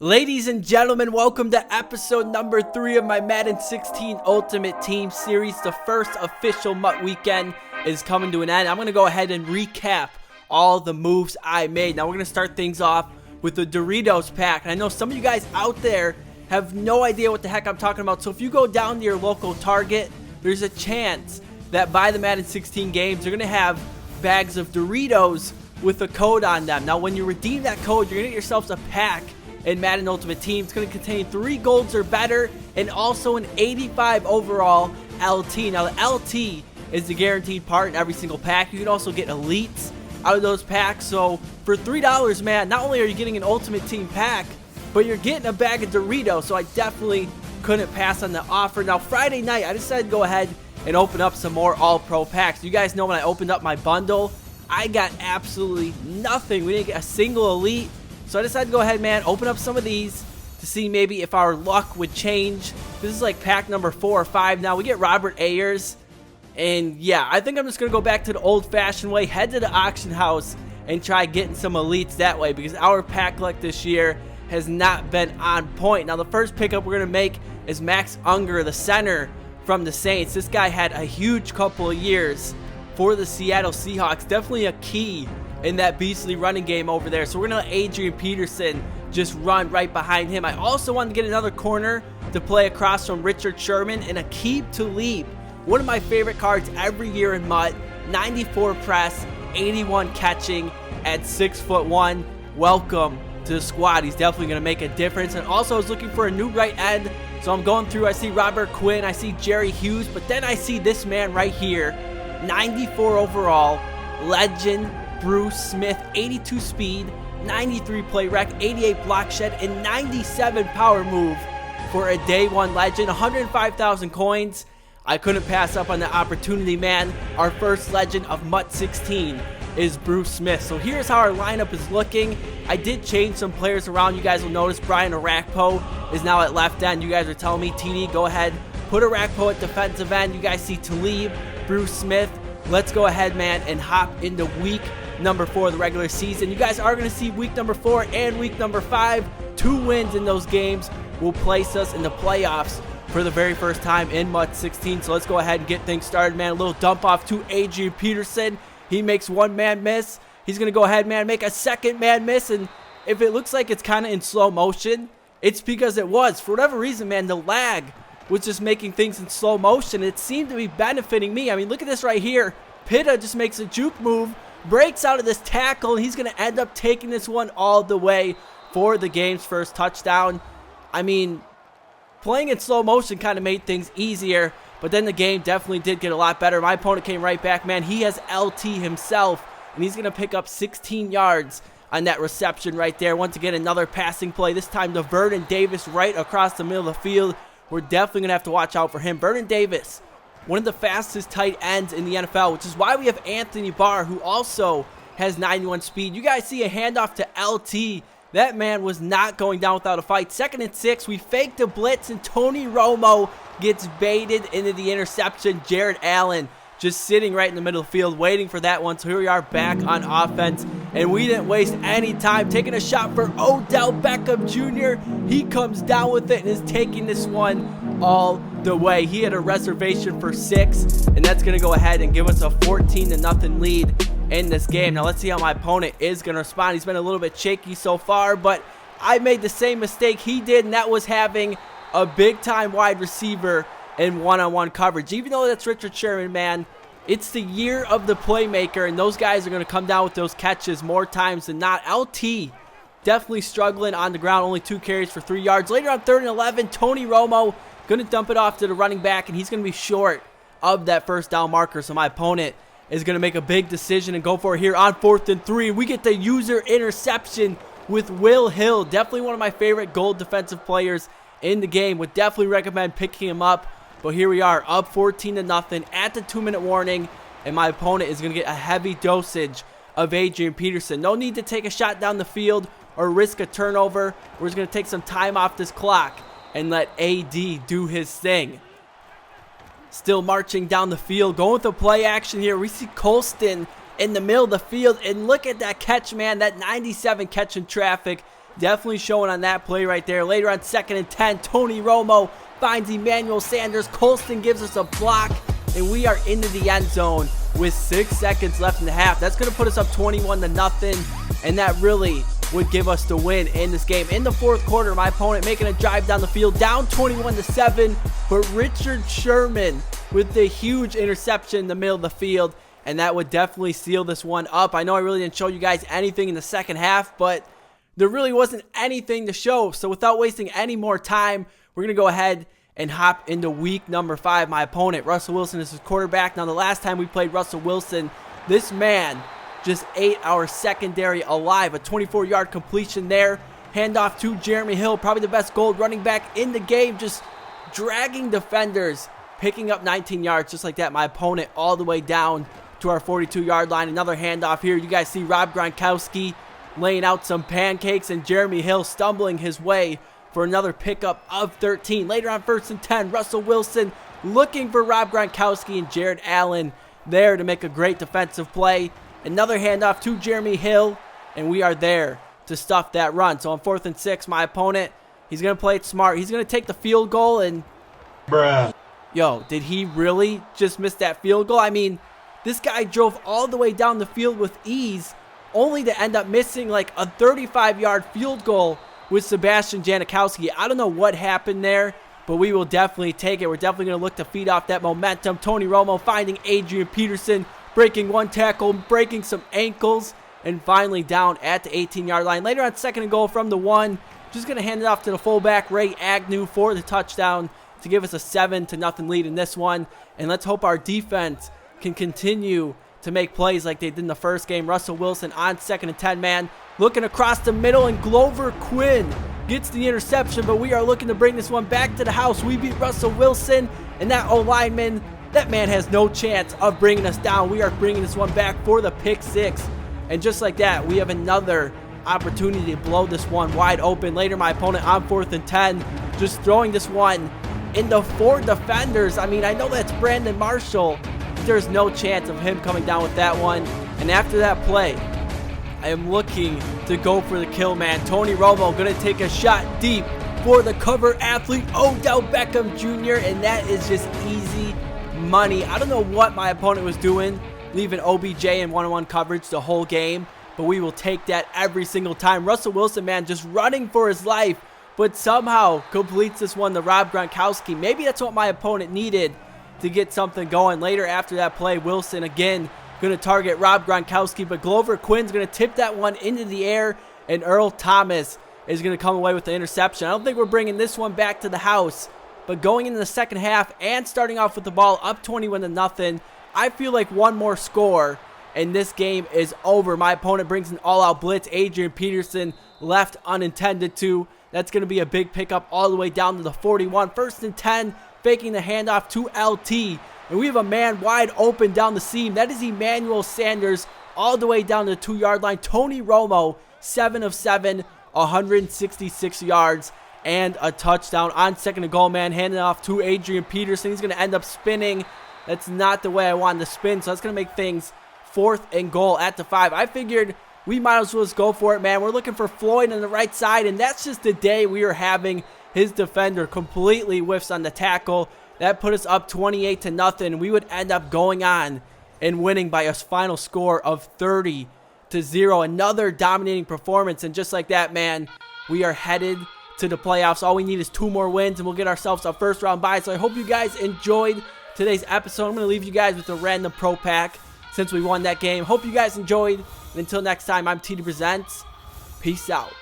Ladies and gentlemen, welcome to episode number 3 of my Madden 16 Ultimate Team Series. The first official MUT weekend is coming to an end. I'm going to go ahead and recap all the moves I made. Now we're going to start things off with the Doritos pack. And I know some of you guys out there have no idea what the heck I'm talking about. So if you go down to your local Target, there's a chance that by the Madden 16 games, they're going to have bags of Doritos with a code on them. Now when you redeem that code, you're going to get yourselves a pack in Madden Ultimate Team. It's going to contain 3 golds or better and also an 85 overall LT. Now the LT is the guaranteed part in every single pack. You can also get elites out of those packs. So for $3, man, not only are you getting an Ultimate Team pack, but you're getting a bag of Doritos. So I definitely couldn't pass on the offer. Now Friday night, I decided to go ahead and open up some more All-Pro packs. You guys know when I opened up my bundle, I got absolutely nothing. We didn't get a single elite. So I decided to go ahead, man, open up some of these to see maybe if our luck would change. This is like pack number 4 or 5 now. We get Robert Ayers. And yeah, I think I'm just going to go back to the old-fashioned way, head to the auction house, and try getting some elites that way, because our pack luck this year has not been on point. Now the first pickup we're going to make is Max Unger, the center from the Saints. This guy had a huge couple of years for the Seattle Seahawks. Definitely a key in that beastly running game over there. So we're going to let Adrian Peterson just run right behind him. I also wanted to get another corner to play across from Richard Sherman, and Aqib Talib, one of my favorite cards every year in MUT. 94 press, 81 catching at 6'1". Welcome to the squad. He's definitely going to make a difference. And also I was looking for a new right end. So I'm going through. I see Robert Quinn. I see Jerry Hughes. But then I see this man right here. 94 overall. Legend. Bruce Smith, 82 speed, 93 play rec, 88 block shed, and 97 power move for a day 1 legend. 105,000 coins. I couldn't pass up on the opportunity, man. Our first legend of MUT 16 is Bruce Smith. So here's how our lineup is looking. I did change some players around. You guys will notice Brian Arakpo is now at left end. You guys are telling me, TD, go ahead, put Arakpo at defensive end. You guys see Talib, Bruce Smith. Let's go ahead, man, and hop into week number 4 of the regular season. You guys are going to see week number 4 and week number 5. 2 wins in those games will place us in the playoffs for the very first time in MUT 16. So let's go ahead and get things started, man. A little dump off to Adrian Peterson. He makes 1 man miss. He's going to go ahead, man, make a 2nd man miss. And if it looks like it's kind of in slow motion, it's because it was. For whatever reason, man, the lag was just making things in slow motion. It seemed to be benefiting me. I mean, look at this right here. Pitta just makes a juke move, breaks out of this tackle, and he's going to end up taking this one all the way for the game's first touchdown. I mean, playing in slow motion kind of made things easier, but then the game definitely did get a lot better. My opponent came right back, man. He has LT himself, and he's going to pick up 16 yards on that reception right there. Once again, another passing play, this time to Vernon Davis right across the middle of the field. We're definitely going to have to watch out for him. Vernon Davis, one of the fastest tight ends in the NFL, which is why we have Anthony Barr, who also has 91 speed. You guys see a handoff to LT. That man was not going down without a fight. 2nd and 6. We faked a blitz, and Tony Romo gets baited into the interception. Jared Allen just sitting right in the middle of the field waiting for that one. So here we are back on offense, and we didn't waste any time. Taking a shot for Odell Beckham Jr. He comes down with it and is taking this one all the way. He had a reservation for 6, and that's going to go ahead and give us a 14-0 lead in this game. Now let's see how my opponent is going to respond. He's been a little bit shaky so far, but I made the same mistake he did, and that was having a big-time wide receiver in one-on-one coverage. Even though that's Richard Sherman, man, it's the year of the playmaker, and those guys are going to come down with those catches more times than not. LT definitely struggling on the ground, only 2 carries for 3 yards. Later on 3rd and 11, Tony Romo going to dump it off to the running back, and he's going to be short of that first down marker. So my opponent is going to make a big decision and go for it here on 4th and 3. We get the user interception with Will Hill. Definitely one of my favorite gold defensive players in the game. Would definitely recommend picking him up. But here we are, up 14-0 at the 2-minute warning, and my opponent is going to get a heavy dosage of Adrian Peterson. No need to take a shot down the field or risk a turnover. We're just going to take some time off this clock and let AD do his thing. Still marching down the field, going with the play action here. We see Colston in the middle of the field, and look at that catch, man. That 97 catch in traffic Definitely showing on that play right there. Later on 2nd and 10, Tony Romo finds Emmanuel Sanders. Colston gives us a block, and we are into the end zone with 6 seconds left in the half. That's going to put us up 21-0, and that really would give us the win in this game. In the 4th quarter, my opponent making a drive down the field, down 21-7, but Richard Sherman with the huge interception in the middle of the field, and that would definitely seal this one up. I know I really didn't show you guys anything in the second half, but there really wasn't anything to show. So without wasting any more time, we're going to go ahead and hop into week number 5. My opponent, Russell Wilson, is his quarterback. Now, the last time we played Russell Wilson, this man just ate our secondary alive. A 24-yard completion there. Handoff to Jeremy Hill, probably the best gold running back in the game, just dragging defenders, picking up 19 yards just like that. My opponent all the way down to our 42-yard line. Another handoff here. You guys see Rob Gronkowski laying out some pancakes, and Jeremy Hill stumbling his way for another pickup of 13. Later on 1st and 10, Russell Wilson looking for Rob Gronkowski and Jared Allen there to make a great defensive play. Another handoff to Jeremy Hill, and we are there to stuff that run. So on 4th and 6, my opponent, he's going to play it smart. He's going to take the field goal, and yo, did he really just miss that field goal? I mean, this guy drove all the way down the field with ease, only to end up missing like a 35-yard field goal with Sebastian Janikowski. I don't know what happened there, but we will definitely take it. We're definitely going to look to feed off that momentum. Tony Romo finding Adrian Peterson, breaking one tackle, breaking some ankles, and finally down at the 18-yard line. Later on 2nd and goal from the 1, just going to hand it off to the fullback, Ray Agnew, for the touchdown to give us a 7-0 lead in this one. And let's hope our defense can continue to make plays like they did in the first game. Russell Wilson on 2nd and 10, man, looking across the middle, and Glover Quinn gets the interception, but we are looking to bring this one back to the house. We beat Russell Wilson, and that O-lineman, that man has no chance of bringing us down. We are bringing this one back for the pick 6, and just like that, we have another opportunity to blow this one wide open. Later, my opponent on 4th and 10, just throwing this one into 4 defenders. I mean, I know that's Brandon Marshall. There's no chance of him coming down with that one. And after that play, I am looking to go for the kill, man. Tony Romo going to take a shot deep for the cover athlete, Odell Beckham Jr., and that is just easy money. I don't know what my opponent was doing, leaving OBJ in one-on-one coverage the whole game, but we will take that every single time. Russell Wilson, man, just running for his life, but somehow completes this one to Rob Gronkowski. Maybe that's what my opponent needed to get something going. Later after that play, Wilson again going to target Rob Gronkowski, but Glover Quinn's going to tip that one into the air, and Earl Thomas is going to come away with the interception. I don't think we're bringing this one back to the house, but going into the second half and starting off with the ball up 21-0, I feel like one more score and this game is over. My opponent brings an all-out blitz. Adrian Peterson left unintended to. That's going to be a big pickup all the way down to the 41. 1st and 10, faking the handoff to LT. And we have a man wide open down the seam. That is Emmanuel Sanders all the way down to the 2-yard line. Tony Romo, 7 of 7, 166 yards and a touchdown. On 2nd and goal, man, handing off to Adrian Peterson. He's going to end up spinning. That's not the way I wanted to spin, so that's going to make things 4th and goal at the 5. I figured we might as well just go for it, man. We're looking for Floyd on the right side, and that's just the day we are having. His defender completely whiffs on the tackle. That put us up 28-0. We would end up going on and winning by a final score of 30-0. Another dominating performance, and just like that, man, we are headed to the playoffs. All we need is 2 more wins, and we'll get ourselves a first-round bye. So I hope you guys enjoyed today's episode. I'm going to leave you guys with a random pro pack since we won that game. Hope you guys enjoyed. And until next time, I'm TD Presents. Peace out.